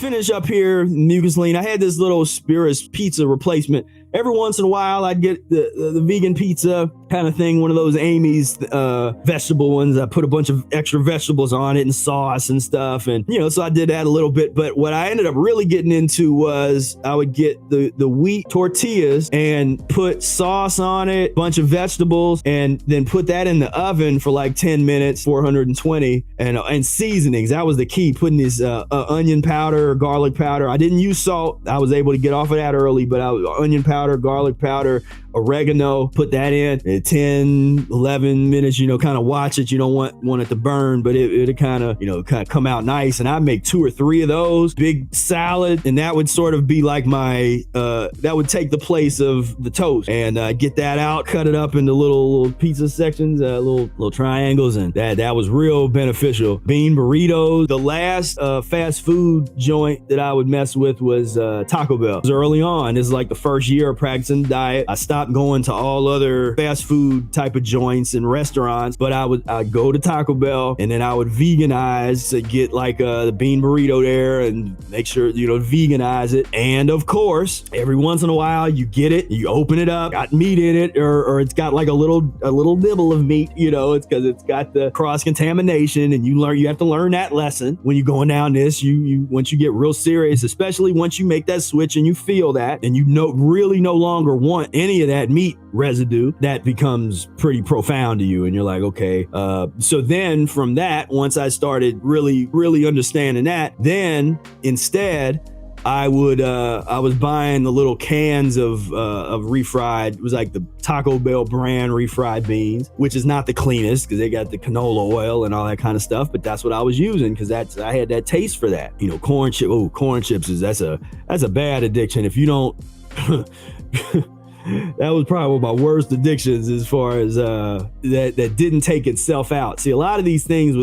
finish up here, mucus-lean, I had this little Spira's pizza replacement. Every once in a while, I'd get the vegan pizza kind of thing, one of those Amy's vegetable ones. I put a bunch of extra vegetables on it and sauce and stuff. And, so I did that a little bit. But what I ended up really getting into was I would get the wheat tortillas and put sauce on it, bunch of vegetables, and then put that in the oven for like 10 minutes, 420, and seasonings. That was the key, putting this onion powder, garlic powder. I didn't use salt. I was able to get off of that early, but onion powder, garlic powder, oregano, put that in at 10, 11 minutes, kind of watch it. You don't want it to burn, but it'll kind of come out nice. And I'd make 2 or 3 of those, big salad, and that would sort of be like my, that would take the place of the toast. And get that out, cut it up into little pizza sections, little triangles, and that was real beneficial. Bean burritos. The last fast food joint that I would mess with was Taco Bell. It was early on. This is like the first year of practicing diet. I stopped going to all other fast food type of joints and restaurants, but I'd go to Taco Bell, and then I would veganize to get like the bean burrito there and make sure veganize it. And of course, every once in a while you get it, you open it up, got meat in it, or it's got like a little nibble of meat. It's because it's got the cross contamination, and you have to learn that lesson when you're going down this. You once you get real serious, especially once you make that switch and you feel that, and really no longer want any of that meat residue, that becomes pretty profound to you. And you're like, okay. So then from that, once I started really understanding that, then instead I was buying the little cans of refried. It was like the Taco Bell brand refried beans, which is not the cleanest because they got the canola oil and all that kind of stuff. But that's what I was using because I had that taste for that. Corn chips that's a bad addiction. If you don't, that was probably one of my worst addictions as far as that didn't take itself out. See, a lot of these things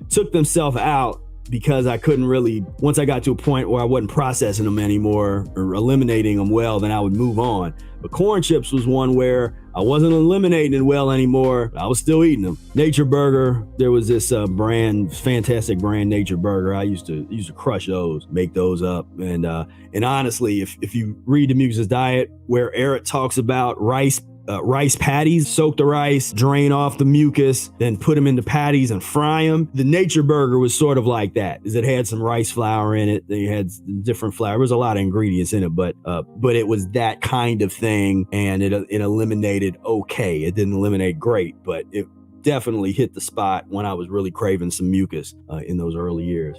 took themselves out because I couldn't really, once I got to a point where I wasn't processing them anymore or eliminating them well, then I would move on. But corn chips was one where I wasn't eliminating it well anymore. I was still eating them. Nature Burger, there was this fantastic brand, Nature Burger. I used to crush those, make those up. And honestly, if you read the Mucus Diet, where Eric talks about rice patties, soak the rice, drain off the mucus, then put them into patties and fry them. The Nature Burger was sort of like that, is it had some rice flour in it. They had different flour. There was a lot of ingredients in it, but it was that kind of thing, and it eliminated okay. It didn't eliminate great, but it definitely hit the spot when I was really craving some mucus in those early years.